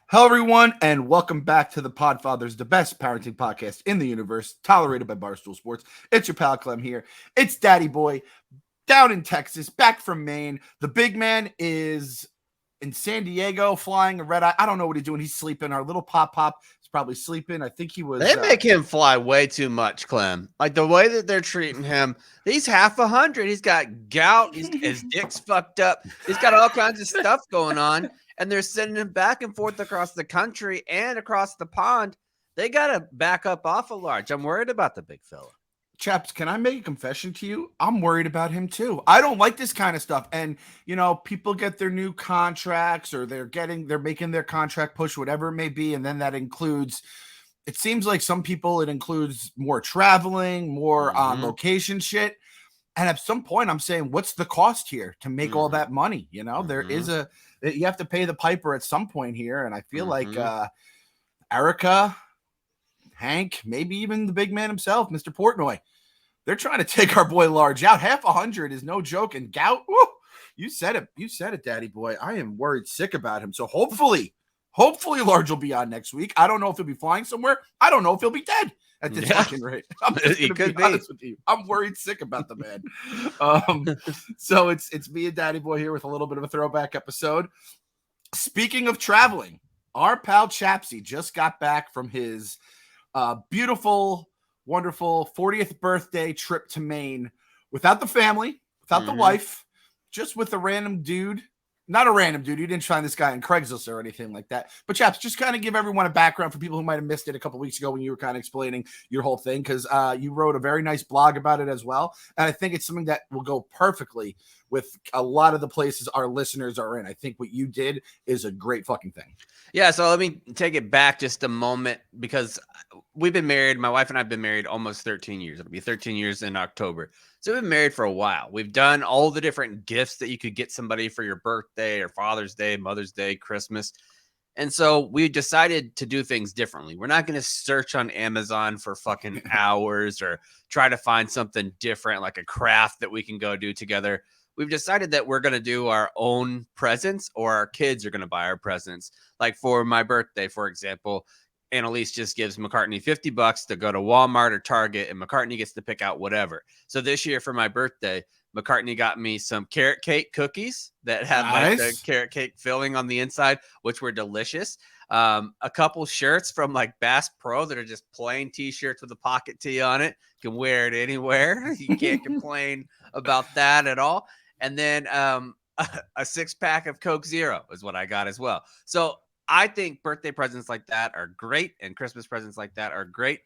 Hello, everyone, and welcome back to the Podfathers, the best parenting podcast in the universe, tolerated by Barstool Sports. It's your pal Clem here. It's Daddy Boy down in Texas, back from Maine. The big man is in San Diego flying a red eye. I don't know what he's doing. He's sleeping. Our little pop is probably sleeping. I think he was. They make him fly way too much, Clem. Like the way that they're treating him, he's half 100. He's got gout. His dick's fucked up. He's got all kinds of stuff going on. And they're sending him back and forth across the country and across the pond. They got to back up off a large. I'm worried about the big fella. Chaps, can I make a confession to you? I'm worried about him too. I don't like this kind of stuff. And people get their new contracts or they're making their contract push, whatever it may be. And then that includes, it seems like some people, it includes more traveling, more on location shit. And at some point I'm saying, what's the cost here to make all that money? There is you have to pay the piper at some point here. And I feel like Erica, Hank, maybe even the big man himself, Mr. Portnoy, they're trying to take our boy Large out. Half 100 is no joke. And gout, woo, you said it, Daddy Boy. I am worried sick about him. So hopefully Large will be on next week. I don't know if he'll be flying somewhere. I don't know if he'll be dead at this fucking rate. I'm just going to be honest with you. I'm worried sick about the man. So it's me and Daddy Boy here with a little bit of a throwback episode. Speaking of traveling, our pal Chapsy just got back from his beautiful, wonderful 40th birthday trip to Maine without the family, without the wife, just with a random dude. Not a random dude. You didn't find this guy in Craigslist or anything like that. But Chaps, just kind of give everyone a background for people who might have missed it a couple weeks ago when you were kind of explaining your whole thing, because you wrote a very nice blog about it as well. And I think it's something that will go perfectly with a lot of the places our listeners are in. I think what you did is a great fucking thing. Yeah, so let me take it back just a moment, because we've been married. My wife and I have been married almost 13 years. It'll be 13 years in October. So we've been married for a while. We've done all the different gifts that you could get somebody for your birthday or Father's Day, Mother's Day, Christmas. And so we decided to do things differently. We're not going to search on Amazon for fucking hours or try to find something different, like a craft that we can go do together. We've decided that we're going to do our own presents, or our kids are going to buy our presents. Like for my birthday, for example, Annalise just gives McCartney $50 to go to Walmart or Target, and McCartney gets to pick out whatever. So this year for my birthday, McCartney got me some carrot cake cookies that had like the carrot cake filling on the inside, which were delicious. A couple shirts from like Bass Pro that are just plain t-shirts with a pocket tee on it. You can wear it anywhere. You can't complain about that at all. And then a 6-pack of Coke Zero is what I got as well. So I think birthday presents like that are great, and Christmas presents like that are great.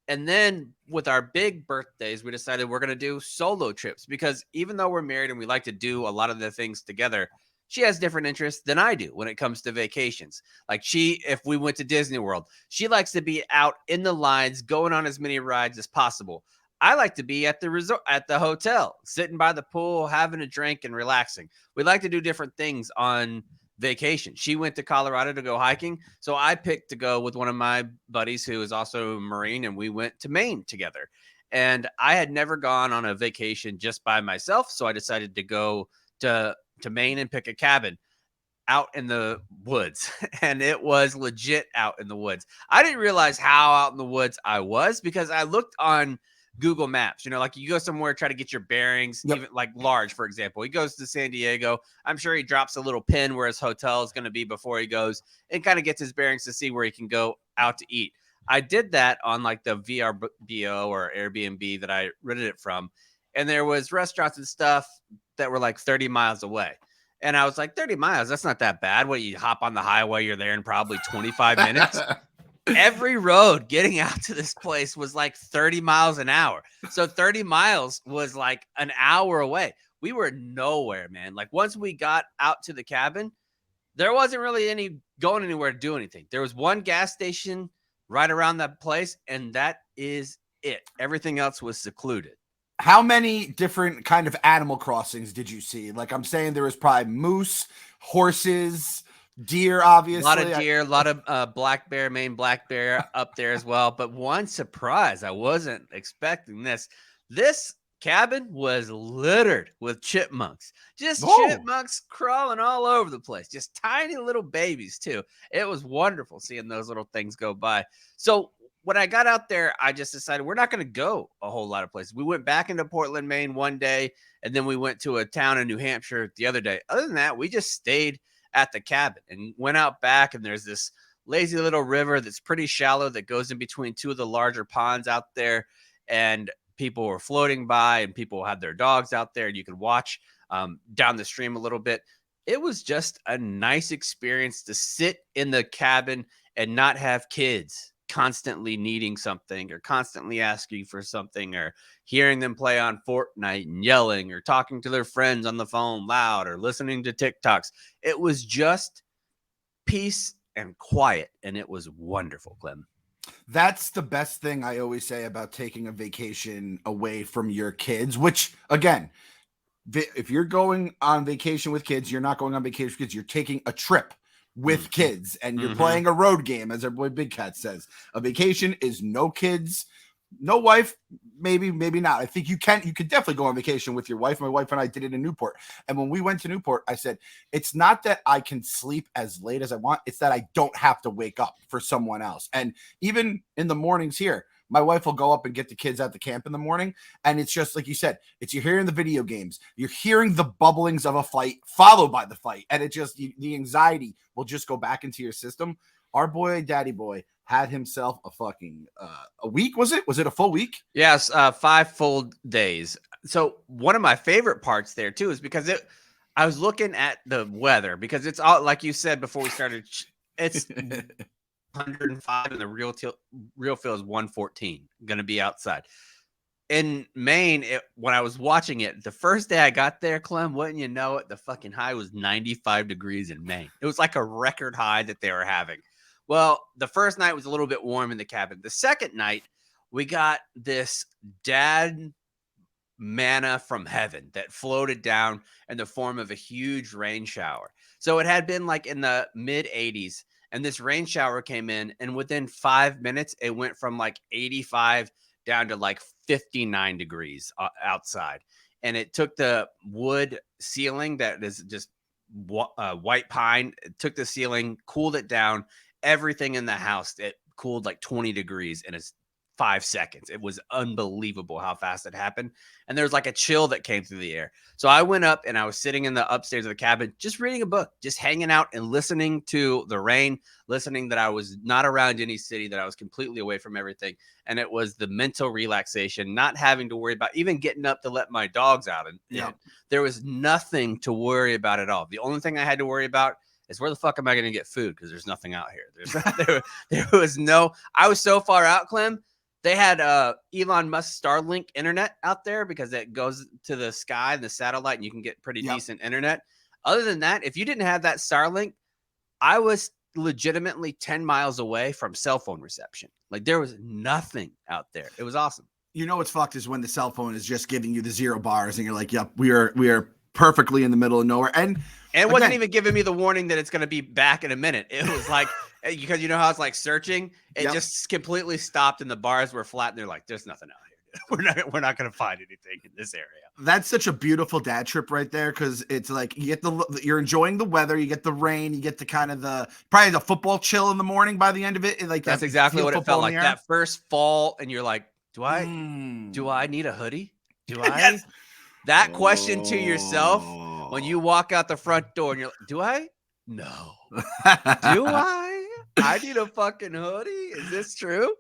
And then with our big birthdays, we decided we're going to do solo trips, because even though we're married and we like to do a lot of the things together, she has different interests than I do when it comes to vacations. Like if we went to Disney World, she likes to be out in the lines, going on as many rides as possible. I like to be at the resort, at the hotel, sitting by the pool, having a drink and relaxing. We like to do different things on vacation. She went to Colorado to go hiking, so I picked to go with one of my buddies who is also a Marine, and we went to Maine together. And I had never gone on a vacation just by myself, so I decided to go to Maine and pick a cabin out in the woods. And it was legit out in the woods. I didn't realize how out in the woods I was, because I looked on Google Maps, like you go somewhere, try to get your bearings, even like Large, for example. He goes to San Diego. I'm sure he drops a little pin where his hotel is going to be before he goes, and kind of gets his bearings to see where he can go out to eat. I did that on like the VRBO or Airbnb that I rented it from. And there was restaurants and stuff that were like 30 miles away. And I was like, 30 miles, that's not that bad. What, you hop on the highway, you're there in probably 25 minutes. Every road getting out to this place was like 30 miles an hour. So 30 miles was like an hour away. We were nowhere, man. Like once we got out to the cabin, there wasn't really going anywhere to do anything. There was one gas station right around that place, and that is it. Everything else was secluded. How many different kind of Animal Crossings did you see? Like I'm saying, there was probably moose, horses, deer, obviously. A lot of deer, a lot of black bear, Maine black bear up there as well. But one surprise, I wasn't expecting this. This cabin was littered with chipmunks. Just Oh. chipmunks crawling all over the place. Just tiny little babies, too. It was wonderful seeing those little things go by. So when I got out there, I just decided we're not going to go a whole lot of places. We went back into Portland, Maine one day, and then we went to a town in New Hampshire the other day. Other than that, we just stayed at the cabin and went out back, and there's this lazy little river that's pretty shallow that goes in between two of the larger ponds out there, and people were floating by and people had their dogs out there, and you could watch down the stream a little bit. It was just a nice experience to sit in the cabin and not have kids constantly needing something or constantly asking for something or hearing them play on Fortnite and yelling or talking to their friends on the phone loud or listening to TikToks. It was just peace and quiet, and it was wonderful, Clem. That's the best thing I always say about taking a vacation away from your kids, which, again, if you're going on vacation with kids, you're not going on vacation with kids. You're taking a trip with kids, and you're playing a road game, as our boy Big Cat says. A vacation is no kids, no wife, maybe not. I think you could definitely go on vacation with your wife. My wife and I did it in Newport. And when we went to Newport, I said, it's not that I can sleep as late as I want. It's that I don't have to wake up for someone else. And even in the mornings here, my wife will go up and get the kids at the camp in the morning. And it's just like you said, you're hearing the video games, you're hearing the bubblings of a fight followed by the fight. And it just, the anxiety will just go back into your system. Our boy, Daddy Boy, had himself a fucking a week. Was it a full week? Yes, 5 full days. So one of my favorite parts there too is because I was looking at the weather, because it's all, like you said before we started, it's 105 and the real feel is 114. Gonna be outside. In Maine, when I was watching it, the first day I got there, Clem, wouldn't you know it, the fucking high was 95 degrees in Maine. It was like a record high that they were having. Well, the first night was a little bit warm in the cabin. The second night, we got this dad manna from heaven that floated down in the form of a huge rain shower. So it had been like in the mid 80s, and this rain shower came in, and within 5 minutes, it went from like 85 down to like 59 degrees outside. And it took the wood ceiling that is just white pine, it took the ceiling, cooled it down. Everything in the house, it cooled like 20 degrees in 5 seconds. It was unbelievable how fast it happened. And there was like a chill that came through the air. So I went up and I was sitting in the upstairs of the cabin, just reading a book, just hanging out and listening to the rain, listening that I was not around any city, that I was completely away from everything. And it was the mental relaxation, not having to worry about even getting up to let my dogs out. And there was nothing to worry about at all. The only thing I had to worry about is where the fuck am I going to get food? Because there's nothing out here. There was no, I was so far out, Clem. They had Elon Musk Starlink internet out there because it goes to the sky and the satellite, and you can get pretty decent internet. Other than that, if you didn't have that Starlink, I was legitimately 10 miles away from cell phone reception. Like, there was nothing out there. It was awesome. You know what's fucked is when the cell phone is just giving you the 0 bars and you're like, yep, we are perfectly in the middle of nowhere. And it wasn't even giving me the warning that it's going to be back in a minute. It was like, because you know how it's like searching, it just completely stopped and the bars were flat and they're like, there's nothing out here. We're not going to find anything in this area. That's such a beautiful dad trip right there, because it's like you get you're enjoying the weather, you get the rain, you get the kind of probably the football chill in the morning by the end of it. Like that's exactly what it felt like. That first fall, and you're like, do I need a hoodie? Do I? Yes. That question to yourself when you walk out the front door and you're like, do I? No. Do I? I need a fucking hoodie? Is this true?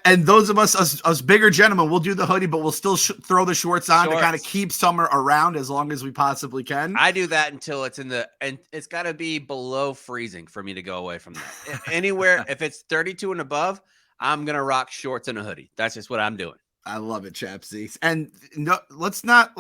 And those of us bigger gentlemen, we'll do the hoodie, but we'll still throw the shorts on to kind of keep summer around as long as we possibly can. I do that until it's and it's got to be below freezing for me to go away from that. Anywhere, if it's 32 and above, I'm going to rock shorts and a hoodie. That's just what I'm doing. I love it, Chapsy. And no, let's not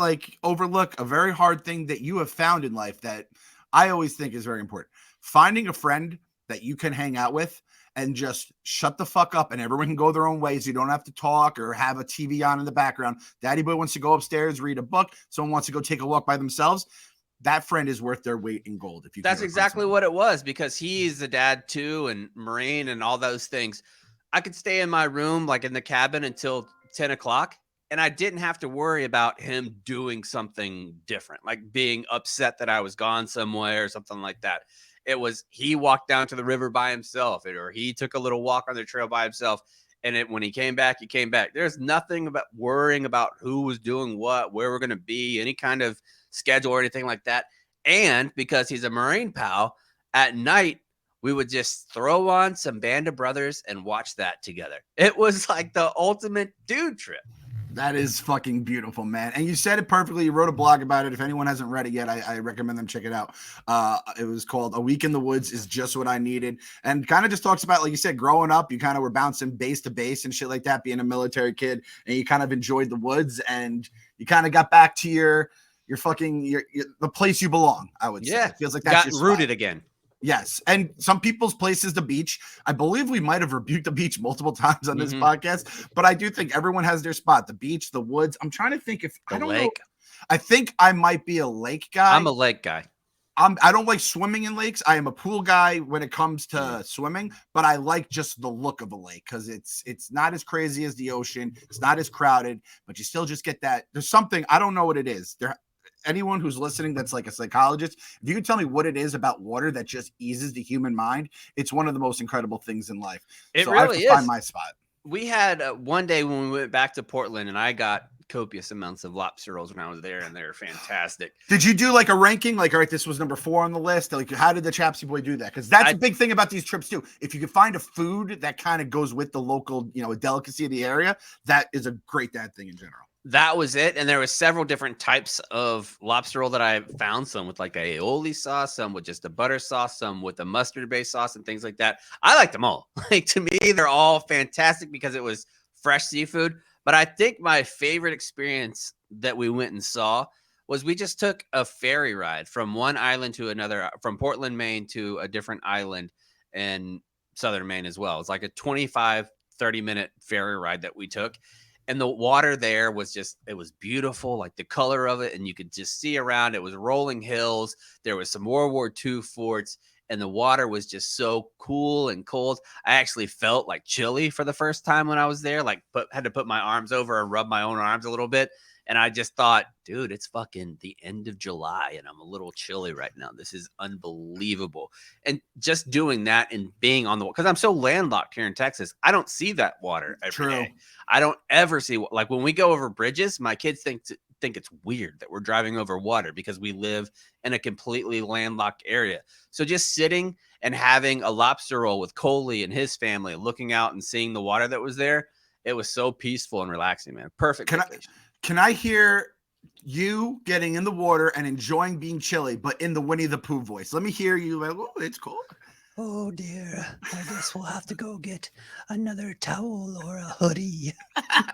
overlook a very hard thing that you have found in life that I always think is very important. Finding a friend that you can hang out with and just shut the fuck up and everyone can go their own ways. You don't have to talk or have a TV on in the background. Daddy boy wants to go upstairs, read a book. Someone wants to go take a walk by themselves. That friend is worth their weight in gold. That's exactly what it was, because he's a dad too, and Marine and all those things. I could stay in my room, like in the cabin, until 10 o'clock, and I didn't have to worry about him doing something different, like being upset that I was gone somewhere or something like that. It was he walked down to the river by himself, or he took a little walk on the trail by himself. And when he came back, he came back. There's nothing about worrying about who was doing what, where we're going to be, any kind of schedule or anything like that. And because he's a Marine pal, at night, we would just throw on some Band of Brothers and watch that together. It was like the ultimate dude trip. That is fucking beautiful, man. And you said it perfectly. You wrote a blog about it. If anyone hasn't read it yet, I recommend them check it out. It was called A Week in the Woods is Just What I Needed. And kind of just talks about, like you said, growing up, you kind of were bouncing base to base and shit like that, being a military kid. And you kind of enjoyed the woods and you kind of got back to your fucking, the place you belong, I would say. It feels like that's got rooted again. Yes. And some people's place is the beach. I believe we might have rebuked the beach multiple times on this podcast, but I do think everyone has their spot. The beach, the woods. I'm trying to think if I don't know. I think I might be a lake guy. I'm a lake guy. I don't like swimming in lakes. I am a pool guy when it comes to swimming, but I like just the look of a lake because it's not as crazy as the ocean. It's not as crowded, but you still just get that. There's something, I don't know what it is. Anyone who's listening that's like a psychologist, if you can tell me what it is about water that just eases the human mind, it's one of the most incredible things in life. It really is. Find my spot. We had one day when we went back to Portland, and I got copious amounts of lobster rolls when I was there, and they were fantastic. Did you do like a ranking? Like, all right, this was number 4 on the list. Like, how did the Chapsy boy do that? Because that's a big thing about these trips too. If you can find a food that kind of goes with the local, a delicacy of the area, that is a great dad thing in general. That was it. And there was several different types of lobster roll that I found. Some with like a aioli sauce, some with just a butter sauce, some with a mustard-based sauce and things like that. I liked them all. Like, to me, they're all fantastic because it was fresh seafood. But I think my favorite experience that we went and saw was we just took a ferry ride from one island to another, from Portland, Maine to a different island in southern Maine as well. It's like a 25, 30-minute ferry ride that we took. And the water there was just, it was beautiful, like the color of it. And you could just see around. It was rolling hills. There was some World War II forts. And the water was just so cool and cold. I actually felt like chilly for the first time when I was there. Like, had to put my arms over and rub my own arms a little bit. And I just thought, dude, it's fucking the end of July and I'm a little chilly right now. This is unbelievable. And just doing that and being on the water, because I'm so landlocked here in Texas, I don't see that water every day. I don't ever see, like when we go over bridges, my kids think it's weird that we're driving over water because we live in a completely landlocked area. So just sitting and having a lobster roll with Coley and his family, looking out and seeing the water that was there, it was so peaceful and relaxing, man. Perfect. Can I hear you getting in the water and enjoying being chilly, but in the Winnie the Pooh voice? Let me hear you like, oh, it's cool. Oh dear, I guess we'll have to go get another towel or a hoodie.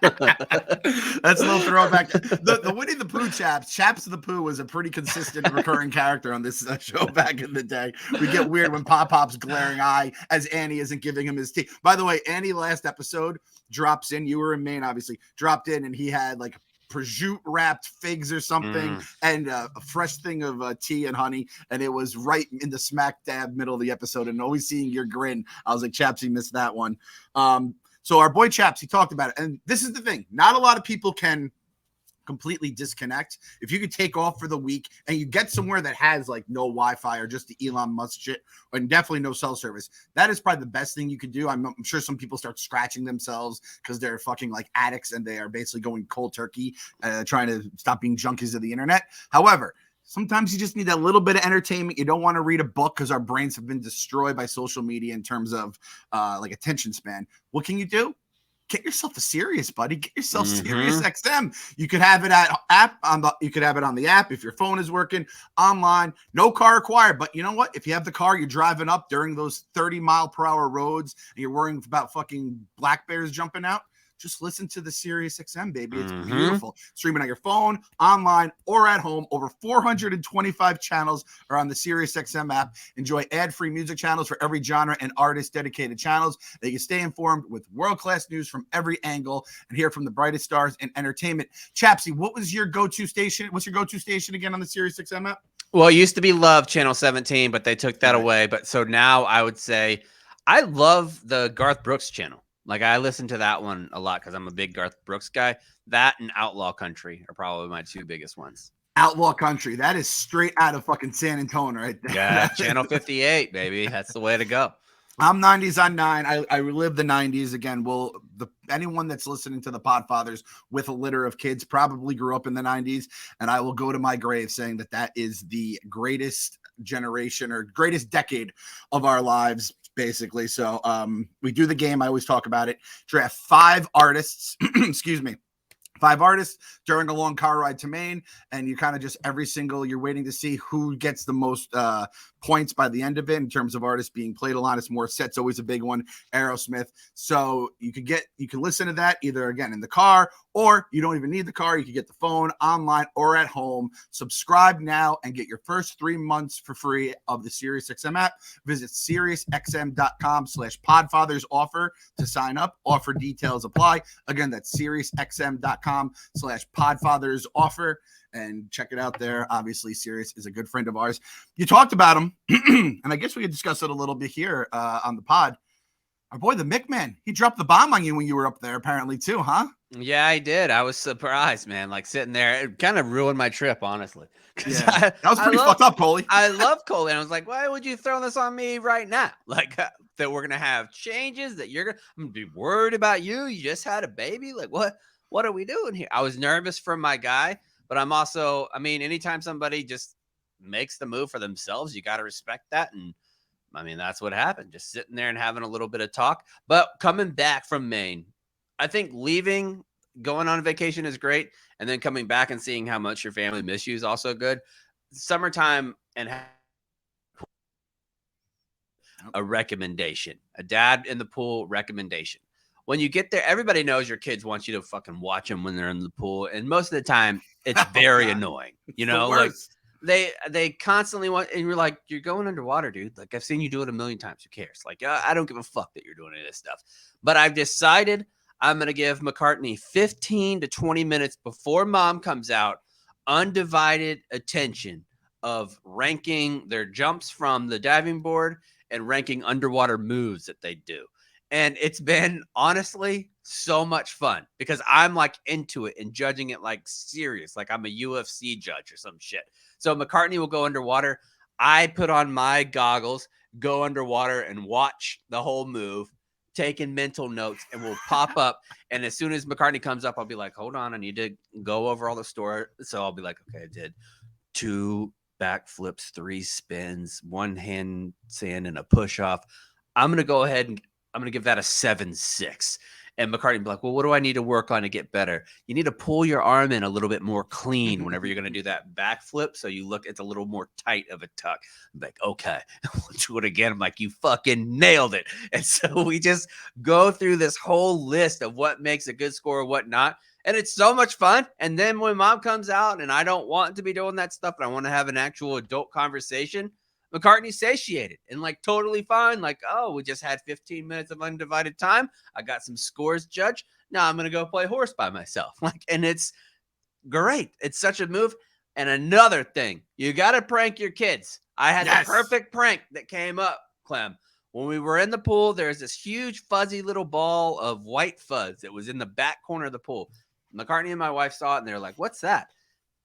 That's a little throwback. The Winnie the Pooh Chaps the Pooh was a pretty consistent recurring character on this show back in the day. We get weird when Pop's glaring eye as Annie isn't giving him his tea. By the way, Annie last episode drops in. You were in Maine, obviously. Dropped in and he had like prosciutto wrapped figs or something and a fresh thing of tea and honey, and it was right in the smack dab middle of the episode, and always seeing your grin, I was like, Chapsy missed that one. So our boy Chaps, he talked about it, and this is the thing, not a lot of people can completely disconnect. If you could take off for the week and you get somewhere that has like no Wi-Fi or just the Elon Musk shit and definitely no cell service, that is probably the best thing you could do. I'm sure some people start scratching themselves because they're fucking like addicts and they are basically going cold turkey, trying to stop being junkies of the internet. However, sometimes you just need that little bit of entertainment. You don't want to read a book because our brains have been destroyed by social media in terms of like attention span. What can you do? Get yourself a Sirius, buddy. Get yourself SiriusXM. You could have it you could have it on the app if your phone is working online. No car required. But you know what? If you have the car, you're driving up during those 30-mile-per-hour roads and you're worrying about fucking black bears jumping out, just listen to the SiriusXM, baby. It's beautiful. Streaming on your phone, online, or at home. Over 425 channels are on the SiriusXM app. Enjoy ad-free music channels for every genre and artist dedicated channels. They can stay informed with world-class news from every angle and hear from the brightest stars in entertainment. Chapsy, what was your go-to station? What's your go-to station again on the SiriusXM app? Well, it used to be Love Channel 17, but they took that away. But so now I would say I love the Garth Brooks channel. Like I listen to that one a lot because I'm a big Garth Brooks guy. That and Outlaw Country are probably my two biggest ones. Outlaw Country. That is straight out of fucking San Antonio right there. Yeah, Channel 58, baby. That's the way to go. I'm 90s on 9. I relive the 90s again. Anyone that's listening to the Podfathers with a litter of kids probably grew up in the 90s, and I will go to my grave saying that is the greatest generation or greatest decade of our lives, basically. So we do the game. I always talk about it. Draft 5 artists. Excuse me. 5 artists during a long car ride to Maine, and you kind of just you're waiting to see who gets the most points by the end of it in terms of artists being played. Alanis Morissette's always a big one, Aerosmith. So you can listen to that either again in the car, or you don't even need the car. You can get the phone, online, or at home. Subscribe now and get your first 3 months for free of the SiriusXM app. Visit SiriusXM.com/Podfathers offer to sign up. Offer details apply. Again, that's SiriusXM.com/Podfathers offer. And check it out there. Obviously, Sirius is a good friend of ours. You talked about him, and I guess we could discuss it a little bit here on the pod. Our boy, the Mick Man, he dropped the bomb on you when you were up there, apparently, too, huh? Yeah, I did. I was surprised, man. Like sitting there, it kind of ruined my trip, honestly. Yeah, that was pretty fucked up, Coley. I love Coley. And I was like, why would you throw this on me right now? Like that we're going to have changes that I'm going to be worried about you. You just had a baby. Like what are we doing here? I was nervous for my guy, but I'm also, I mean, anytime somebody just makes the move for themselves, you got to respect that. And I mean, that's what happened. Just sitting there and having a little bit of talk, but coming back from Maine, I think going on vacation is great. And then coming back and seeing how much your family miss you is also good. Summertime and a recommendation, a dad in the pool recommendation. When you get there, everybody knows your kids want you to fucking watch them when they're in the pool. And most of the time it's very annoying, you know, like they constantly want, and you're like, you're going underwater, dude. Like I've seen you do it a million times. Who cares? Like, I don't give a fuck that you're doing any of this stuff, but I've decided I'm going to give McCartney 15 to 20 minutes before mom comes out, undivided attention of ranking their jumps from the diving board and ranking underwater moves that they do. And it's been honestly so much fun because I'm like into it and judging it like serious, like I'm a UFC judge or some shit. So McCartney will go underwater. I put on my goggles, go underwater and watch the whole move, taking mental notes, and we'll pop up. And as soon as McCartney comes up, I'll be like, hold on, I need to go over all the story. So I'll be like, okay, I did 2 backflips, 3 spins, 1 handstand, and a push off. I'm going to go ahead and I'm going to give that a 7.6. And McCartney will be like, well, what do I need to work on to get better? You need to pull your arm in a little bit more clean whenever you're going to do that backflip. So you look, it's a little more tight of a tuck. I'm like, okay, we'll do it again. I'm like, you fucking nailed it. And so we just go through this whole list of what makes a good score, what not. And it's so much fun. And then when mom comes out and I don't want to be doing that stuff, but I want to have an actual adult conversation, McCartney's satiated and like totally fine. Like, oh, we just had 15 minutes of undivided time. I got some scores judged. Now I'm going to go play horse by myself. Like, and it's great. It's such a move. And another thing, you got to prank your kids. I had the perfect prank that came up, Clem. When we were in the pool, there's this huge fuzzy little ball of white fuzz that was in the back corner of the pool. McCartney and my wife saw it and they're like, what's that?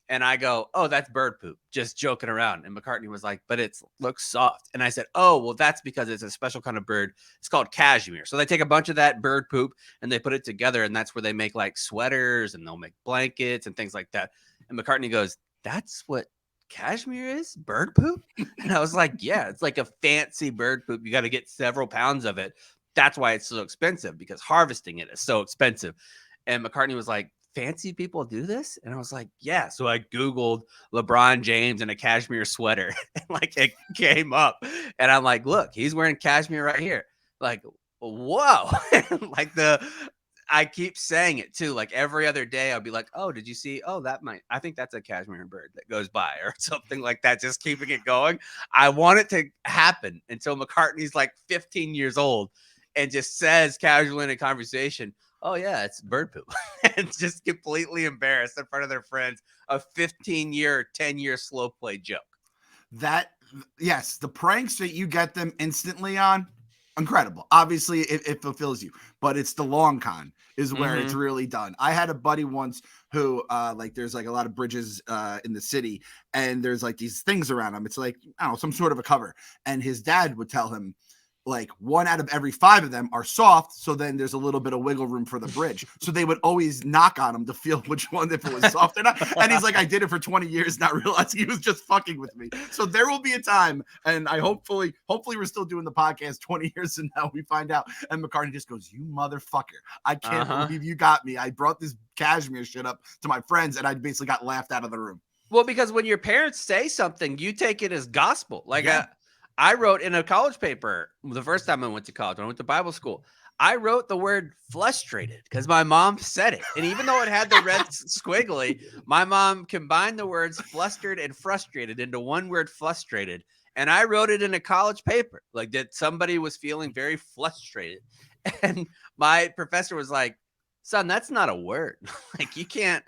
And I go, oh, that's bird poop, just joking around. And McCartney was like, but it looks soft. And I said, oh, well, that's because it's a special kind of bird. It's called cashmere. So they take a bunch of that bird poop and they put it together. And that's where they make like sweaters and they'll make blankets and things like that. And McCartney goes, that's what cashmere is? Bird poop? And I was like, yeah, it's like a fancy bird poop. You got to get several pounds of it. That's why it's so expensive, because harvesting it is so expensive. And McCartney was like, fancy people do this? And I was like, yeah. So I Googled LeBron James in a cashmere sweater and like it came up and I'm like, look, he's wearing cashmere right here. Like, whoa. Like I keep saying it too. Like every other day I'll be like, oh, did you see? Oh, I think that's a cashmere bird that goes by or something like that. Just keeping it going. I want it to happen until McCartney's like 15 years old and just says casually in a conversation, oh yeah, it's bird poop. And just completely embarrassed in front of their friends, a 15-year, 10-year slow play joke. Yes, the pranks that you get them instantly on, incredible. Obviously, it fulfills you, but it's the long con is where it's Mhm. really done. I had a buddy once who, like, there's like a lot of bridges in the city, and there's like these things around them. It's like, I don't know, some sort of a cover. And his dad would tell him, like, 1 out of every 5 of them are soft, so then there's a little bit of wiggle room for the bridge. So they would always knock on them to feel which one, if it was soft or not. And he's like, I did it for 20 years, not realizing he was just fucking with me. So there will be a time, and I hopefully we're still doing the podcast 20 years from now, we find out, and McCartney just goes, you motherfucker, I can't believe you got me. I brought this cashmere shit up to my friends, and I basically got laughed out of the room. Well, because when your parents say something, you take it as gospel. Like, Yeah. I wrote in a college paper the first time I went to college, when I went to Bible school, I wrote the word frustrated because my mom said it. And even though it had the red squiggly, my mom combined the words flustered and frustrated into one word, frustrated. And I wrote it in a college paper, like that somebody was feeling very frustrated. And my professor was like, son, that's not a word. Like, you can't,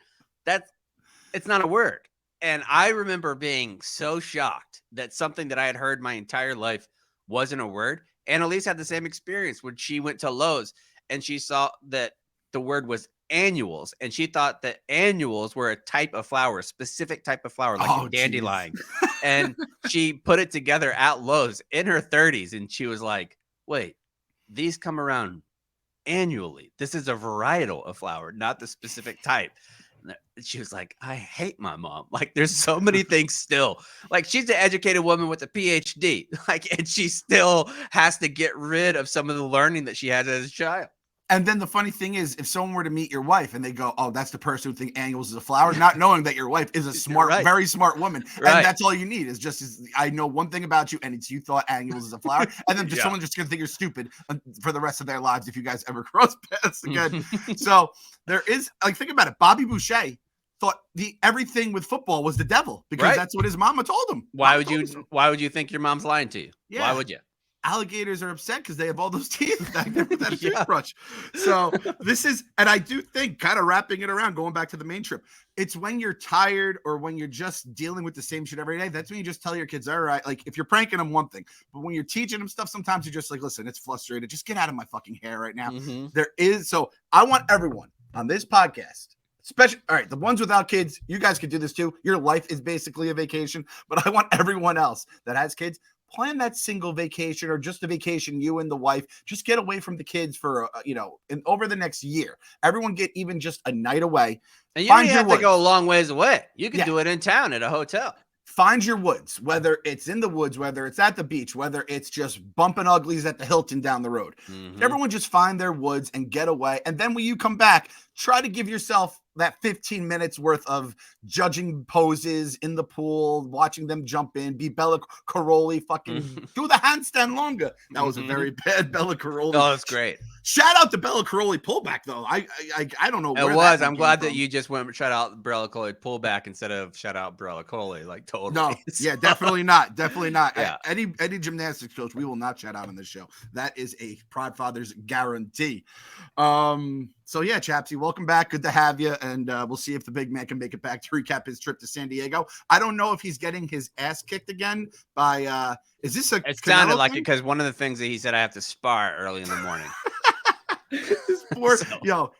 it's not a word. And I remember being so shocked that something that I had heard my entire life wasn't a word. Annalise had the same experience when she went to Lowe's and she saw that the word was annuals, and she thought that annuals were a type of flower, a specific type of flower, like a dandelion. And she put it together at Lowe's in her 30s, and she was like, wait, these come around annually. This is a varietal of flower, not the specific type. She was like, I hate my mom. Like, there's so many things still. Like, she's an educated woman with a PhD. Like, and she still has to get rid of some of the learning that she had as a child. And then the funny thing is, if someone were to meet your wife and they go, oh, that's the person who thinks annuals is a flower, not knowing that your wife is a smart, Right. very smart woman. Right. And that's all you need is just, I know one thing about you, and it's you thought annuals is a flower. And then just someone just going to think you're stupid for the rest of their lives if you guys ever cross paths again. So there is, like, think about it. Bobby Boucher thought everything with football was the devil because that's what his mama told him. Why would you think your mom's lying to you? Yeah. Why would you? Alligators are upset because they have all those teeth back there with that toothbrush. So this is, and I do think, kind of wrapping it around, going back to the Maine trip, it's when you're tired or when you're just dealing with the same shit every day. That's when you just tell your kids, all right, like, if you're pranking them, one thing, but when you're teaching them stuff, sometimes you're just like, listen, it's frustrated. Just get out of my fucking hair right now. So I want everyone on this podcast, especially, all right, the ones without kids, you guys could do this too. Your life is basically a vacation, but I want everyone else that has kids, plan that single vacation or just a vacation, you and the wife, just get away from the kids for, over the next year. Everyone get even just a night away. And you don't have to go a long ways away. You can do it in town at a hotel. Find your woods, whether it's in the woods, whether it's at the beach, whether it's just bumping uglies at the Hilton down the road. Everyone just find their woods and get away. And then when you come back, try to give yourself that 15 minutes worth of judging poses in the pool, watching them jump in, be Bella Caroli, fucking do the handstand longer. That was a very bad Bella Caroli. Oh, that's great. Shout out to Bella Caroli pullback though. I don't know. It was. I'm glad that you just went shout out Bella Caroli pullback instead of shout out Bella Caroli. Like, totally. No, yeah, definitely not. Definitely not. Yeah. Any gymnastics coach, we will not shout out on this show. That is a Podfathers guarantee. So yeah, Chapsy, welcome back. Good to have you. And we'll see if the big man can make it back to recap his trip to San Diego. I don't know if he's getting his ass kicked again by, is this a, it sounded like it because one of the things that he said, I have to spar early in the morning.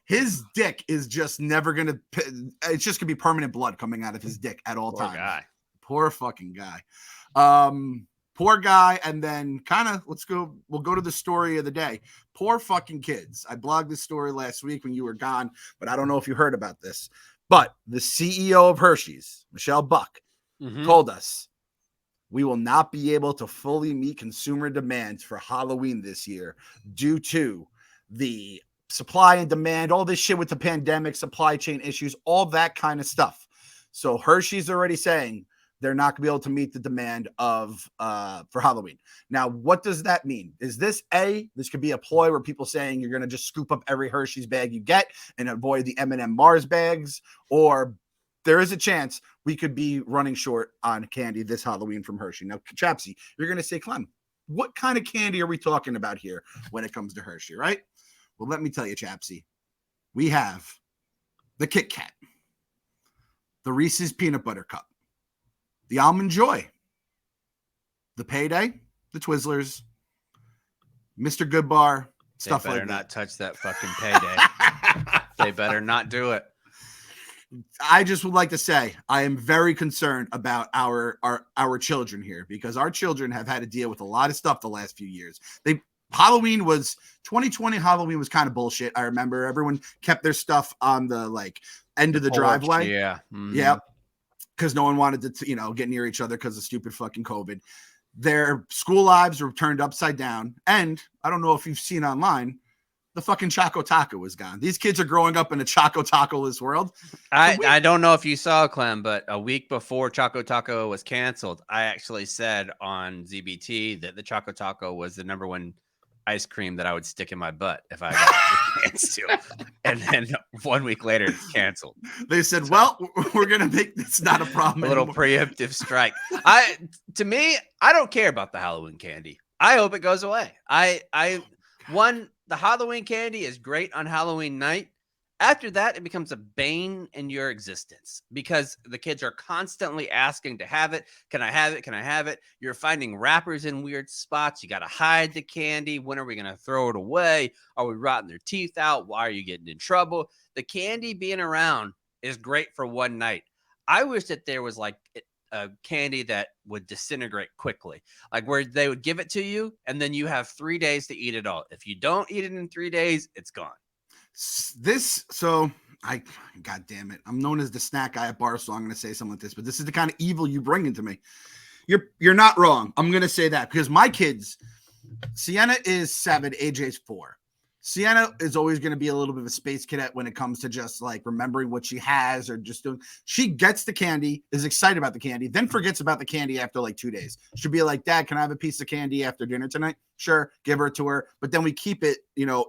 His dick is just never going to, it's just going to be permanent blood coming out of his dick at all times. Guy. Poor fucking guy. Poor guy. And then we'll go to the story of the day. Poor fucking kids. I blogged this story last week when you were gone, but I don't know if you heard about this. But the CEO of Hershey's, Michelle Buck, told us we will not be able to fully meet consumer demands for Halloween this year due to the supply and demand, all this shit with the pandemic, supply chain issues, all that kind of stuff. So Hershey's already saying they're not going to be able to meet the demand of for Halloween. Now, what does that mean? Is this this could be a ploy where people saying you're going to just scoop up every Hershey's bag you get and avoid the M&M Mars bags, or there is a chance we could be running short on candy this Halloween from Hershey. Now, Chapsy, you're going to say, Clem, what kind of candy are we talking about here when it comes to Hershey, right? Well, let me tell you, Chapsy, we have the Kit Kat, the Reese's Peanut Butter Cup, the Almond Joy, the Payday, the Twizzlers, Mr. Goodbar, stuff They better like not that. touch that fucking payday. They better not do it. I just would like to say I am very concerned about our children here, because our children have had to deal with a lot of stuff the last few years. 2020 Halloween was kind of bullshit. I remember everyone kept their stuff on the end of the porch, driveway. Yeah. Mm-hmm. Yeah. Because no one wanted to, get near each other because of stupid fucking COVID. Their school lives were turned upside down. And I don't know if you've seen online, the fucking Choco Taco is gone. These kids are growing up in a Choco Taco-less world. I don't know if you saw, Clem, but a week before Choco Taco was canceled, I actually said on ZBT that the Choco Taco was the number one ice cream that I would stick in my butt if I got the chance to. And then 1 week later, it's canceled. They said, well, we're going to make this not a problem A little anymore. preemptive strike. To me, I don't care about the Halloween candy. I hope it goes away. The Halloween candy is great on Halloween night. After that, it becomes a bane in your existence because the kids are constantly asking to have it. Can I have it? Can I have it? You're finding wrappers in weird spots. You got to hide the candy. When are we going to throw it away? Are we rotting their teeth out? Why are you getting in trouble? The candy being around is great for one night. I wish that there was a candy that would disintegrate quickly, like where they would give it to you and then you have 3 days to eat it all. If you don't eat it in 3 days, it's gone. God damn it. I'm known as the snack guy at bars, so I'm going to say something like this, but this is the kind of evil you bring into me. You're not wrong. I'm going to say that because my kids, Sienna is 7, AJ's 4. Sienna is always going to be a little bit of a space cadet when it comes to just remembering what she has or just doing. She gets the candy, is excited about the candy, then forgets about the candy after 2 days. She'll be like, Dad, can I have a piece of candy after dinner tonight? Sure, give her to her. But then we keep it,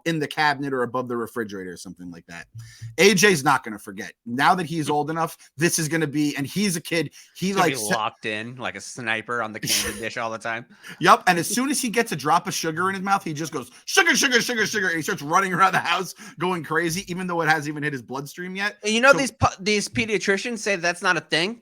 in the cabinet or above the refrigerator or something like that. AJ's not going to forget. Now that he's old enough, this is going to be, and he's a kid. He locked in like a sniper on the candy dish all the time. Yep. And as soon as he gets a drop of sugar in his mouth, he just goes, sugar, sugar, sugar, sugar. And he starts running around the house going crazy, even though it hasn't even hit his bloodstream yet. And these pediatricians say that's not a thing.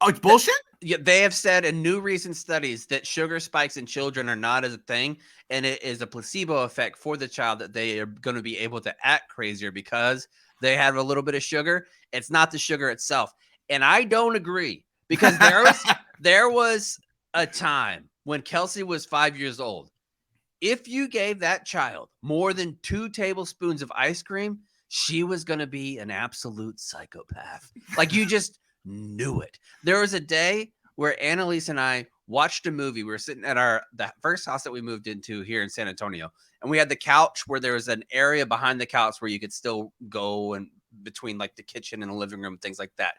Oh, it's bullshit? Yeah, they have said in new recent studies that sugar spikes in children are not as a thing, and it is a placebo effect for the child that they are going to be able to act crazier because they have a little bit of sugar. It's not the sugar itself. And I don't agree because there was a time when Kelsey was 5 years old. If you gave that child more than 2 tablespoons of ice cream, she was going to be an absolute psychopath. You just knew it. There was a day where Annalise and I watched a movie. We were sitting at the first house that we moved into here in San Antonio, and we had the couch where there was an area behind the couch where you could still go and between the kitchen and the living room, things like that.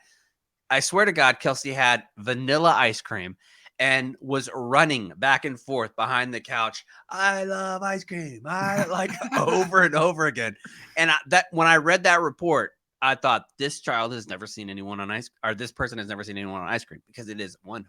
I swear to God, Kelsey had vanilla ice cream and was running back and forth behind the couch. I love ice cream. Over and over again. And when I read that report, I thought this child has never seen anyone on ice, or this person has never seen anyone on ice cream, because it is 100%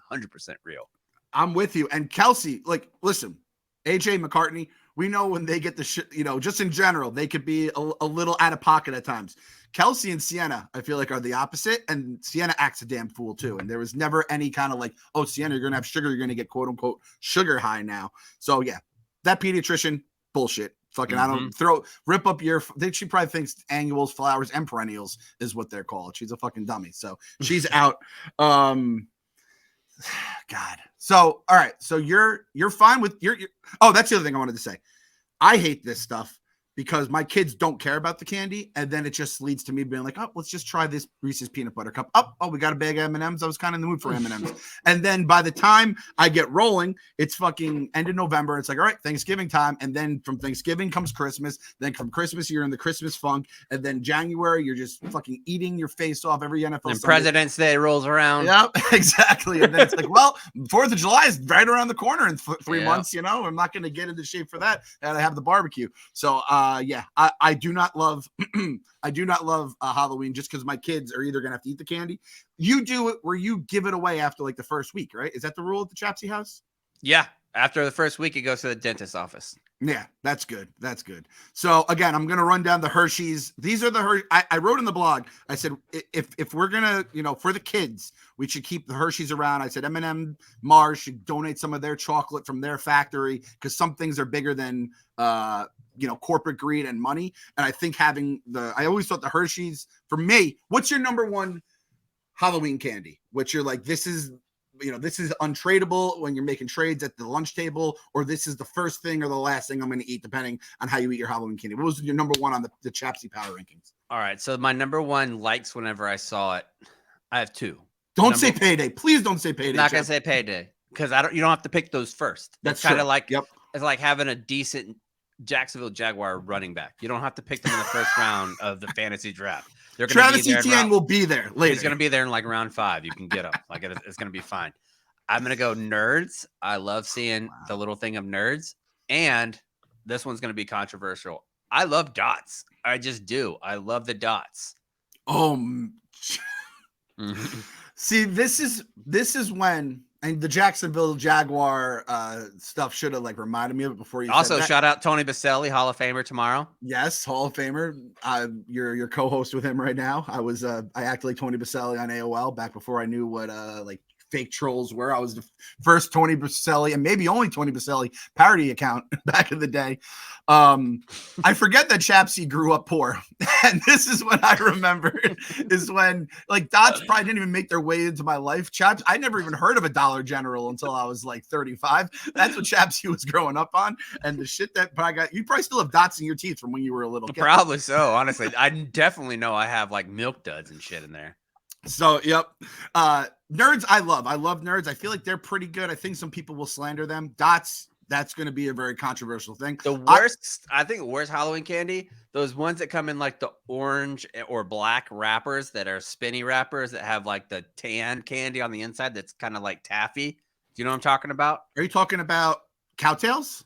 real. I'm with you. And Kelsey, listen, AJ McCartney, we know when they get the shit, just in general, they could be a little out of pocket at times. Kelsey and Sienna, I feel are the opposite. And Sienna acts a damn fool too. And there was never any kind of oh, Sienna, you're going to have sugar. You're going to get quote unquote sugar high now. So yeah, that pediatrician bullshit. Fucking, I don't rip up she probably thinks annuals, flowers, and perennials is what they're called. She's a fucking dummy. So she's out. God. So, all right. So you're fine with oh, that's the other thing I wanted to say. I hate this stuff because my kids don't care about the candy. And then it just leads to me being like, oh, let's just try this Reese's peanut butter cup. Oh, we got a bag of M&Ms. I was kind of in the mood for M&Ms. And then by the time I get rolling, it's fucking end of November. It's all right, Thanksgiving time. And then from Thanksgiving comes Christmas. Then from Christmas, you're in the Christmas funk. And then January, you're just fucking eating your face off every NFL And Sunday. President's Day rolls around. Yep, exactly. And then it's well, 4th of July is right around the corner in 3 months. I'm not going to get into shape for that. And I have the barbecue. So, yeah, I do not love Halloween just because my kids are either gonna have to eat the candy. You do it where you give it away after the first week, right? Is that the rule at the Chapsy house? Yeah, after the first week, it goes to the dentist's office. Yeah, that's good. That's good. So again, I'm gonna run down the Hershey's. These are the Hershey. I wrote in the blog. I said if we're gonna, for the kids, we should keep the Hershey's around. I said M&M Mars should donate some of their chocolate from their factory because some things are bigger than corporate greed and money. And I think I always thought the Hershey's for me. What's your number one Halloween candy? Which you're like, this is untradeable when you're making trades at the lunch table, or this is the first thing or the last thing I'm going to eat, depending on how you eat your Halloween candy. What was your number one on the Chapsy Power Rankings? All right. So my number one likes whenever I saw it. I have two. Don't say Payday. Please don't say Payday. I'm not going to say Payday because you don't have to pick those first. That's kind of like, yep. It's like having a decent Jacksonville Jaguar running back. You don't have to pick them in the first round of the fantasy draft. Travis Etienne will be there later. He's going to be there in like round 5. You can get him. Like it's going to be fine. I'm going to go Nerds. I love seeing the little thing of Nerds. And this one's going to be controversial. I love dots. I just do. I love the dots. Oh, see, this is when, and the Jacksonville Jaguar stuff should have like reminded me of it before you. Also, said that. Shout out Tony Baselli, Hall of Famer tomorrow. Yes, Hall of Famer. You're co-host with him right now. I acted like Tony Baselli on AOL back before I knew what like fake trolls were. I was the first Tony Baselli and maybe only Tony Baselli parody account back in the day. I forget that Chapsy grew up poor, and this is when I remember is when like dots probably didn't even make their way into my life. Chaps, I never even heard of a Dollar General until I was like 35. That's what Chapsy was growing up on, and the shit that I got. You probably still have dots in your teeth from when you were a little kid. Probably so. Honestly, I definitely know I have like milk duds and shit in there. So, yep. Nerds, I love Nerds. I feel like they're pretty good. I think some people will slander them. Dots, that's going to be a very controversial thing. I think the worst Halloween candy, those ones that come in like the orange or black wrappers that are spinny wrappers that have like the tan candy on the inside that's kind of like taffy. Do you know what I'm talking about? Are you talking about Cowtails?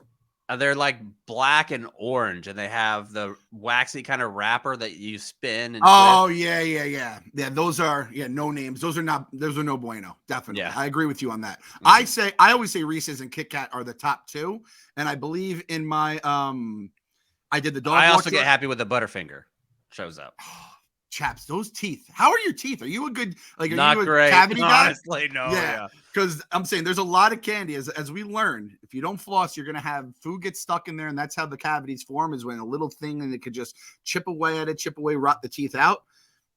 They're like black and orange, and they have the waxy kind of wrapper that you spin. And twist. Yeah. Those are no names. Those are no bueno. Definitely, yeah. I agree with you on that. Mm-hmm. I always say Reese's and Kit Kat are the top two, and I believe in my I did the dog. I also get happy with the Butterfinger shows up. Chaps, those teeth. How are your teeth? Are you a good like? Are Not you a great. cavity guy? Honestly, no. Yeah. Because I'm saying there's a lot of candy as we learned. If you don't floss, you're gonna have food get stuck in there, and that's how the cavities form. Is when a little thing and it could just chip away, rot the teeth out.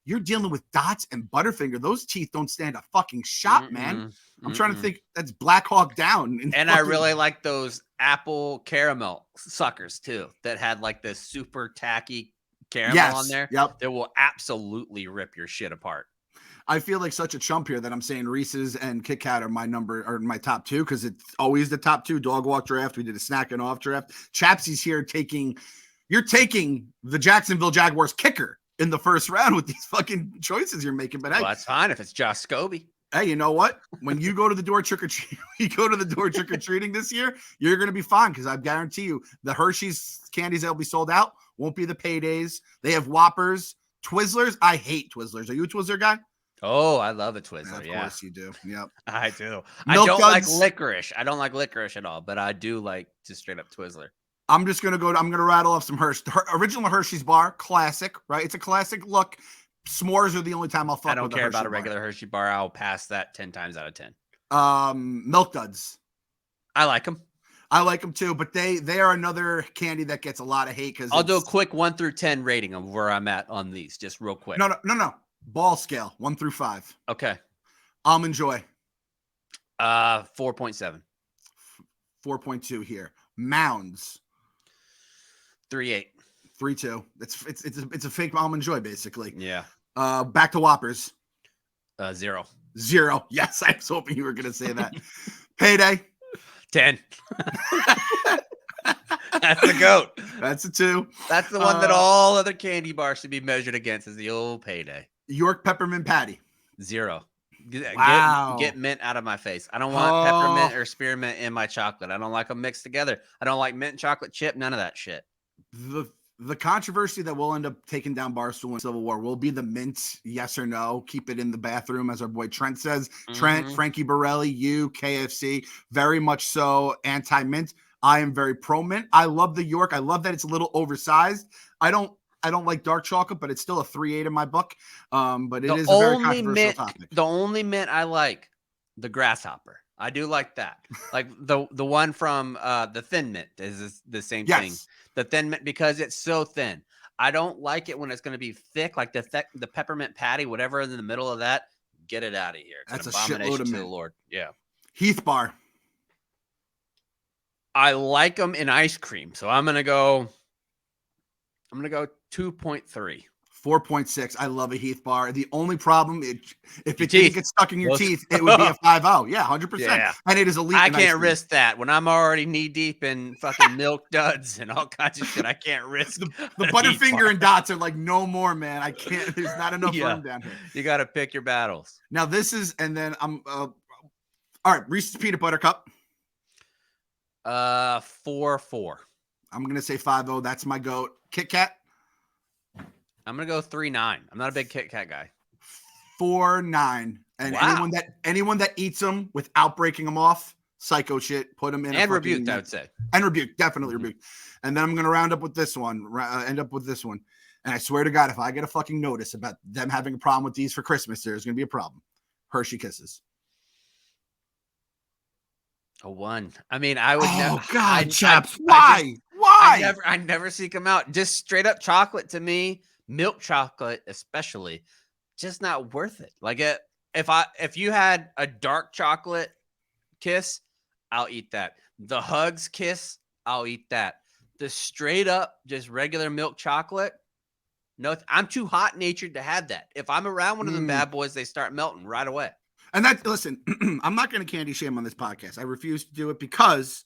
You're dealing with dots and Butterfinger. Those teeth don't stand a fucking shot, man. I'm trying to think. That's Black Hawk Down. And I really like those apple caramel suckers too. That had like this super tacky caramel on there. Yep. That will absolutely rip your shit apart. I feel like such a chump here that I'm saying Reese's and Kit Kat are my top two because it's always the top two. Dog walk draft. We did a snack and off draft. Chapsy's here you're taking the Jacksonville Jaguars kicker in the first round with these fucking choices you're making. But hey, that's fine if it's Josh Scobie. Hey, you know what? When you go to the door trick-or-treating this year, you're going to be fine because I guarantee you the Hershey's candies that will be sold out won't be the Paydays. They have Whoppers, Twizzlers. I hate Twizzlers. Are you a Twizzler guy? Oh, I love a Twizzler. Of course you do. Yep. I do. I don't like licorice. I don't like licorice at all, but I do like just straight up Twizzler. I'm going to rattle off some original Hershey's bar. Classic, right? It's a classic look. S'mores are the only time I'll fuck with. I don't care about a regular Hershey bar. I'll pass that 10 times out of 10. Milk Duds. I like them. I like them too, but they are another candy that gets a lot of hate because I'll do a quick 1 through 10 rating of where I'm at on these, just real quick. No. Ball scale 1 through 5. Okay. Almond Joy. 4.7. 4.2 here. Mounds. 3.8. 3.2. It's a fake Almond Joy basically. Yeah. Back to Whoppers. 0. 0. Yes, I was hoping you were going to say that. Payday. 10. That's the GOAT. That's a 2. That's the one that all other candy bars should be measured against is the old Payday. York Peppermint Patty. 0. Wow. Get mint out of my face. I don't want peppermint or spearmint in my chocolate. I don't like them mixed together. I don't like mint and chocolate chip. None of that shit. The controversy that will end up taking down Barstool in Civil War will be the mint, yes or no. Keep it in the bathroom, as our boy Trent says. Trent, Frankie Borelli, KFC, very much so anti-mint. I am very pro mint. I love the York. I love that it's a little oversized. I don't like dark chocolate, but it's still a 3.8 in my book. But it is a very controversial topic. The only mint I like, the grasshopper. I do like that. Like the one from the thin mint is the same thing. The thin mint, because it's so thin. I don't like it when it's going to be thick, like the peppermint patty, whatever is in the middle of that. Get it out of here. It's That's an a shitload abomination of to mint. the Lord. Yeah. Heath bar. I like them in ice cream, so I'm gonna go 2.3. 4.6. I love a Heath bar. The only problem, if Your it didn't get stuck in your teeth, it would be a 5.0. Yeah, 100%. Yeah. And it is elite. I can't risk that when I'm already knee deep in fucking milk duds and all kinds of shit. I can't risk the Butterfinger and dots are like, no more, man. I can't. There's not enough room down here. You got to pick your battles. Now this is, and then I'm all right. Reese's peanut butter cup. 4.4. I'm gonna say 5.0. That's my goat. Kit Kat. I'm gonna go 3.9. I'm not a big Kit Kat guy. 4.9. And Wow. anyone that eats them without breaking them off, psycho shit. Put them in And rebuked, I would say. And rebuked, definitely rebuked. And then I'm gonna round up with this one. End up with this one. And I swear to God, if I get a fucking notice about them having a problem with these for Christmas, there's gonna be a problem. Hershey Kisses. A 1. I mean, I would never. Oh God, Chaps. Why? Why? I never seek them out. Just straight up chocolate to me, milk chocolate especially, just not worth it. Like if you had a dark chocolate kiss, I'll eat that. The Hugs kiss, I'll eat that. The straight up just regular milk chocolate, no, I'm too hot natured to have that. If I'm around one of them bad boys, they start melting right away. And listen, I'm not going to candy shame on this podcast. I refuse to do it because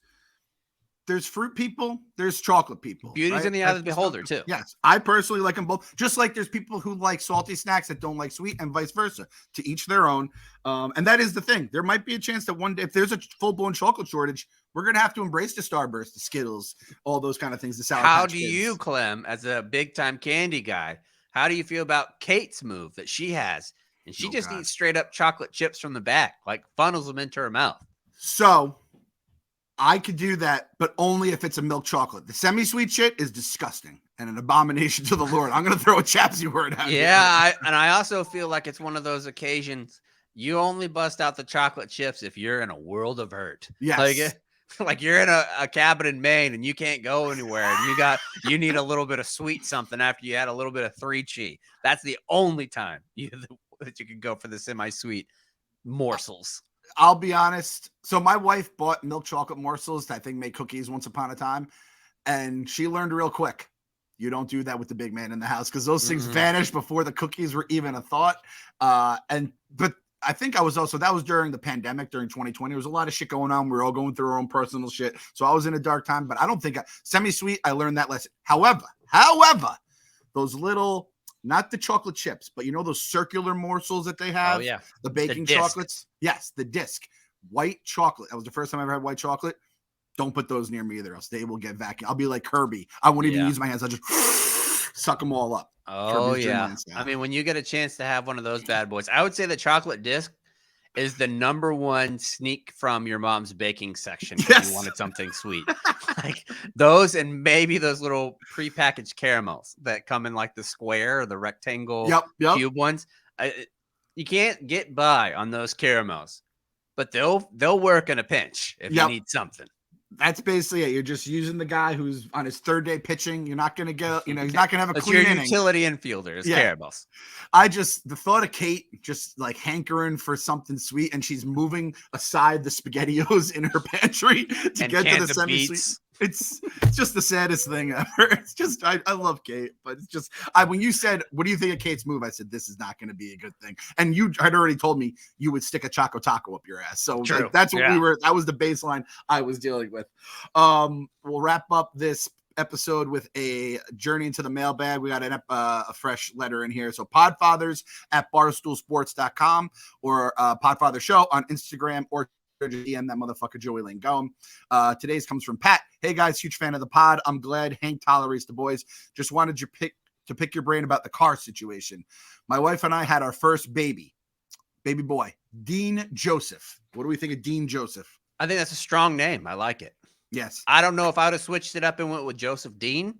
there's fruit people, there's chocolate people. Beauty's in the eye of the beholder, too. Yes. I personally like them both. Just like there's people who like salty snacks that don't like sweet, and vice versa. To each their own. And that is the thing. There might be a chance that one day, if there's a full-blown chocolate shortage, we're going to have to embrace the Starburst, the Skittles, all those kind of things. The Sour How Patch do Kids. you, Clem, as a big-time candy guy, how do you feel about Kate's move that she has? And she just eats straight up chocolate chips from the back, like funnels them into her mouth. So I could do that, but only if it's a milk chocolate. The semi-sweet shit is disgusting and an abomination to the Lord. I'm going to throw a Chapsy word out. Yeah, I also feel like it's one of those occasions you only bust out the chocolate chips if you're in a world of hurt. Yes. Like you're in a cabin in Maine and you can't go anywhere and you need a little bit of sweet something after you had a little bit of 3-Chi. That's the only time that you can go for the semi-sweet morsels. I'll be honest. So my wife bought milk chocolate morsels to, I think, make cookies once upon a time. And she learned real quick. You don't do that with the big man in the house because those things vanished before the cookies were even a thought. But I think that was during the pandemic, during 2020. There was a lot of shit going on. We were all going through our own personal shit. So I was in a dark time, but I don't think semi-sweet, I learned that lesson. However, those little, not the chocolate chips, but you know those circular morsels that they have? Oh, yeah. The baking chocolates? Yes, the disc. White chocolate. That was the first time I ever had white chocolate. Don't put those near me either, else they will get vacuumed. I'll be like Kirby. I won't even use my hands. I'll just suck them all up. Oh, yeah. I mean, when you get a chance to have one of those bad boys, I would say the chocolate disc is the #1 sneak from your mom's baking section if you wanted something sweet. Like those and maybe those little prepackaged caramels that come in like the square or the rectangle cube ones. You can't get by on those caramels, but they'll work in a pinch if you need something. That's basically it. You're just using the guy who's on his 3rd day pitching. You're not going to get, he's not going to have a clean inning. Utility infielder is caramels. The thought of Kate just like hankering for something sweet and she's moving aside the SpaghettiOs in her pantry to get to the semi-sweet. It's just the saddest thing ever. It's just, I love Kate, but it's just, when you said, what do you think of Kate's move? I said, this is not going to be a good thing. And you had already told me you would stick a Choco Taco up your ass. So like, that's what that was the baseline I was dealing with. We'll wrap up this episode with a journey into the mailbag. We got a fresh letter in here. So Podfathers at barstoolsports.com or Podfather Show on Instagram or DM that motherfucker Joey Langone. Today's comes from Pat. Hey guys, huge fan of the pod. I'm glad Hank tolerates the boys. Just wanted to pick your brain about the car situation. My wife and I had our first baby boy, Dean Joseph. What do we think of Dean Joseph? I think that's a strong name. I like it. Yes. I don't know if I would have switched it up and went with Joseph Dean.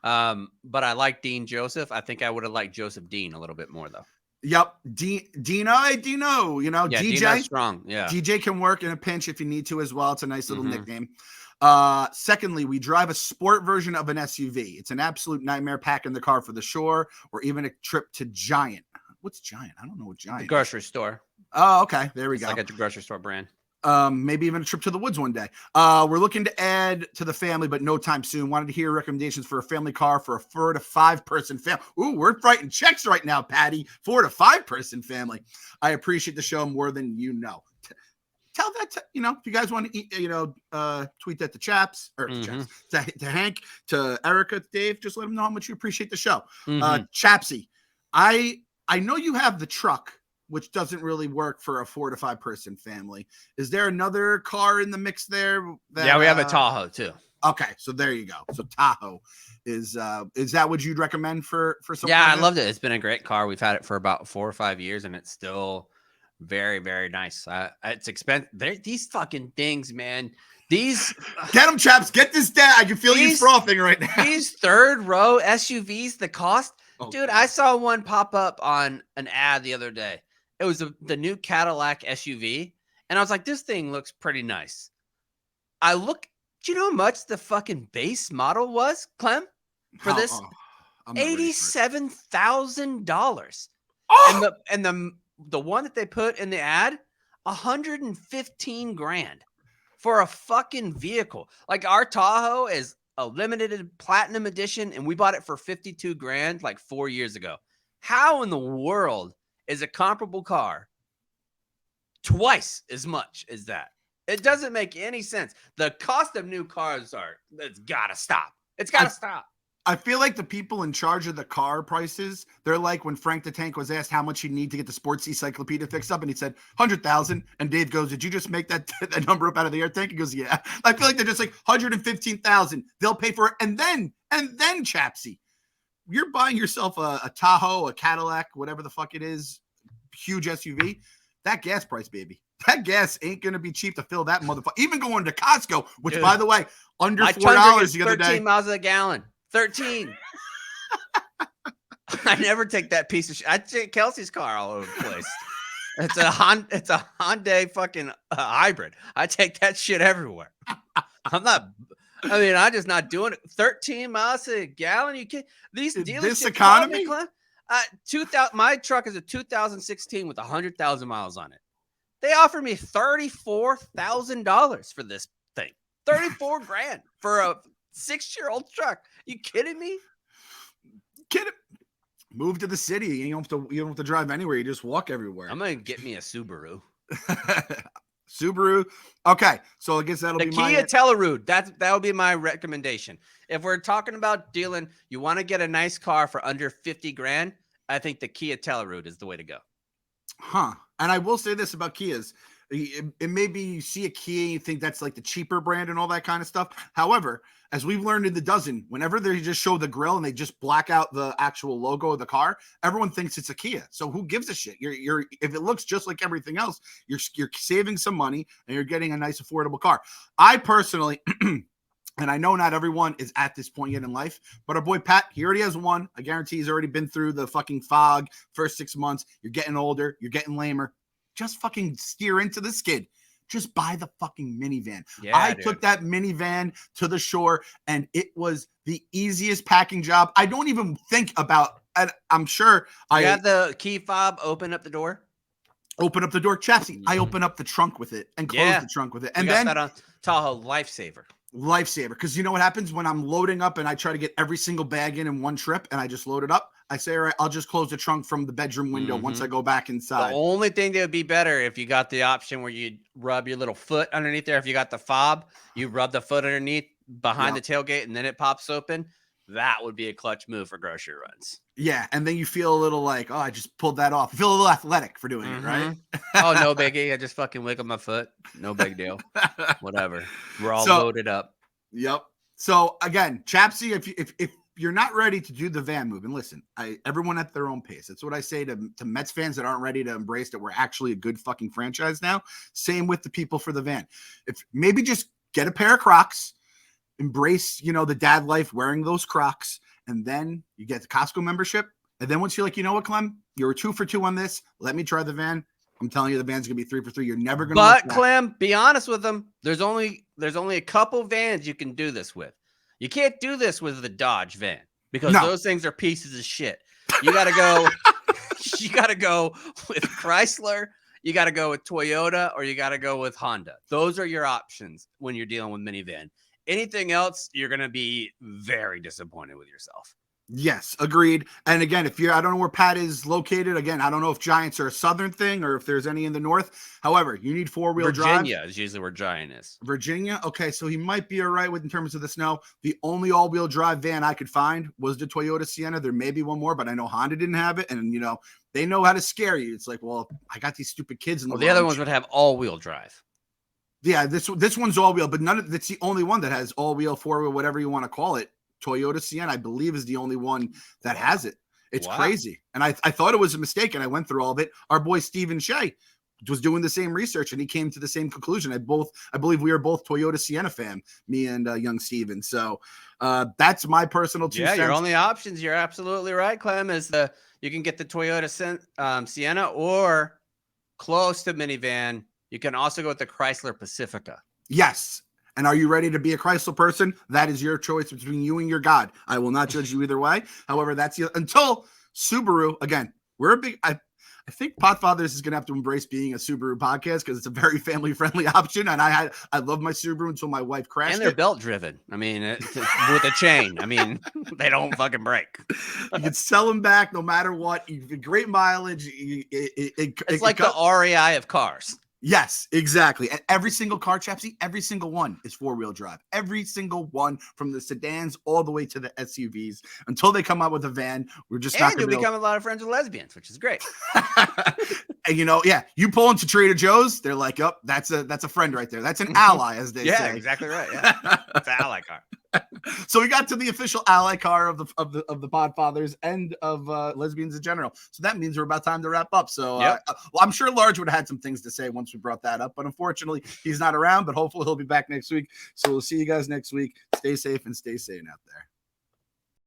But I like Dean Joseph. I think I would have liked Joseph Dean a little bit more though. Yep. Dino, Yeah, Dino's DJ. strong. Yeah. DJ can work in a pinch if you need to as well. It's a nice little Mhm. nickname. Secondly, we drive a sport version of an SUV. It's an absolute nightmare packing the car for the shore or even a trip to Giant. What's Giant? I don't know what Giant The is. grocery store. Oh, okay. There we It's go. like a grocery store brand. Maybe even a trip to the woods one day. We're looking to add to the family, but no time soon. Wanted to hear recommendations for a family car for a 4 to 5 person family. Ooh, we're writing checks right now, Patty. 4 to 5 person family. I appreciate the show more than you know. Tell that to, if you guys want to eat, tweet that to Chaps or Mhm. Chaps, to Hank, to Erica, to Dave. Just let them know how much you appreciate the show. Mhm. Chapsy, I know you have the truck, which doesn't really work for a 4 to 5 person family. Is there another car in the mix there? Yeah, we have a Tahoe too. Okay, so there you go. So Tahoe is that what you'd recommend for something? Yeah, like I this? loved it. It's been a great car. We've had it for about 4 or 5 years, and it's still very, very nice. It's expensive. These fucking things, man. These Get them, Chaps. Get this down. I can feel you These- frothing right now. these third row SUVs, the cost, Oh, dude. I saw one pop up on an ad the other day. It was the new Cadillac SUV, and I was like, this thing looks pretty nice. Do you know how much the fucking base model was, Clem? For this, I'm not ready for it. $87,000. Oh! And the one that they put in the ad, 115 grand for a fucking vehicle. Like our Tahoe is a limited platinum edition, and we bought it for 52 grand like 4 years ago. How in the world is a comparable car twice as much as that? It doesn't make any sense. The cost of new cars it's gotta stop. It's gotta stop. I feel like the people in charge of the car prices, they're like when Frank the Tank was asked how much he need to get the sports encyclopedia fixed up, and he said 100,000. And Dave goes, "Did you just make that number up out of the air tank?" He goes, "Yeah." I feel like they're just like 115,000. They'll pay for it, and then Chapsy, you're buying yourself a Tahoe, a Cadillac, whatever the fuck it is, huge SUV. That gas price, baby. That gas ain't gonna be cheap to fill that motherfucker. Even going to Costco, which, Dude, by the way, under my $4 the other 13 day. miles a gallon. 13. I never take that piece of shit. I take Kelsey's car all over the place. It's a Hyundai fucking hybrid. I take that shit everywhere. I'm just not doing it. 13 miles a gallon. You can't. These dealerships. This economy. My truck is a 2016 with 100,000 miles on it. They offered me $34,000 for this thing. 34 grand for a 6-year-old truck. You kidding me? Move to the city. You don't have to drive anywhere. You just walk everywhere. I'm gonna get me a Subaru. Subaru. Okay, so I guess that'll The be Kia Telluride. That'll be my recommendation. If we're talking about dealing, you want to get a nice car for under 50 grand. I think the Kia Telluride is the way to go. Huh. And I will say this about Kias. It may be you see a Kia, you think that's like the cheaper brand and all that kind of stuff. However, as we've learned in the dozen, whenever they just show the grill and they just black out the actual logo of the car, everyone thinks it's a Kia. So who gives a shit? You're if it looks just like everything else, you're saving some money and you're getting a nice affordable car. I personally, and I know not everyone is at this point yet in life, but our boy Pat, he already has one. I guarantee he's already been through the fucking fog first 6 months. You're getting older, you're getting lamer. Just fucking steer into the skid. Just buy the fucking minivan. Yeah, I took that minivan to the shore, and it was the easiest packing job. I don't even think about. I'm sure I got the key fob. Open up the door. Open up the door, Chapsy. I open up the trunk with it and close the trunk with it, and we got then that on Tahoe Lifesaver. Because you know what happens when I'm loading up and I try to get every single bag in one trip, and I just load it up. I say, all right, I'll just close the trunk from the bedroom window once I go back inside. The only thing that would be better if you got the option where you rub your little foot underneath there. If you got the fob, you rub the foot underneath behind the tailgate and then it pops open. That would be a clutch move for grocery runs. Yeah, and then you feel a little like, oh, I just pulled that off. You feel a little athletic for doing it, right? Oh, no biggie. I just fucking wiggle my foot. No big deal. Whatever. We're all loaded up. Yep. So again, Chapsy, if you're not ready to do the van move, and listen, everyone at their own pace. That's what I say to Mets fans that aren't ready to embrace that we're actually a good fucking franchise now. Same with the people for the van. If maybe just get a pair of Crocs, embrace, the dad life wearing those Crocs, and then you get the Costco membership. And then once you're like, you know what, Clem, you're 2 for 2 on this. Let me try the van. I'm telling you, the van's gonna be 3 for 3. You're never gonna. But Clem, be honest with them. There's only a couple vans you can do this with. You can't do this with the Dodge van because those things are pieces of shit. You gotta go. You gotta go with Chrysler. You gotta go with Toyota, or you gotta go with Honda. Those are your options when you're dealing with minivan. Anything else, you're gonna be very disappointed with yourself. Yes, agreed. And again, I don't know where Pat is located. Again, I don't know if Giants are a southern thing or if there's any in the north. However, you need 4-wheel drive. Virginia is usually where Giant is. Virginia? Okay, so he might be all right in terms of the snow. The only all-wheel drive van I could find was the Toyota Sienna. There may be one more, but I know Honda didn't have it. And, they know how to scare you. It's like, well, I got these stupid kids in the the other ones would have all-wheel drive. Yeah, this one's all-wheel, but that's the only one that has all-wheel, 4-wheel, whatever you want to call it. Toyota Sienna, I believe, is the only one that has it. It's crazy. And I thought it was a mistake, and I went through all of it. Our boy Stephen Shea was doing the same research, and he came to the same conclusion. I believe we are both Toyota Sienna fan, me and young Steven. So that's my personal 2 cents. Your only options, you're absolutely right, Clem, is you can get the Toyota Sienna, or close to minivan. You can also go with the Chrysler Pacifica. Yes. And are you ready to be a Chrysler person? That is your choice between you and your God. I will not judge you either way. However, until Subaru, again, we're a big, I think Podfathers is going to have to embrace being a Subaru podcast because it's a very family-friendly option. And I love my Subaru until my wife crashed And they're it. belt-driven. I mean, with a chain. I mean, they don't fucking break. You can sell them back no matter what. You get great mileage. It's like the REI of cars. Yes, exactly. And every single car, Chapsy, every single one is 4-wheel drive. Every single one, from the sedans all the way to the SUVs, until they come out with a van. We're just not going to become a lot of friends with lesbians, which is great. And you pull into Trader Joe's, they're like, "Oh, that's a friend right there. That's an ally," as they say. Yeah, exactly right. Yeah, it's an ally car. So we got to the official ally car of the Podfathers and of lesbians in general. So that means we're about time to wrap up. So well, I'm sure Large would have had some things to say once we brought that up, but unfortunately he's not around. But hopefully he'll be back next week. So we'll see you guys next week. Stay safe and stay sane out there.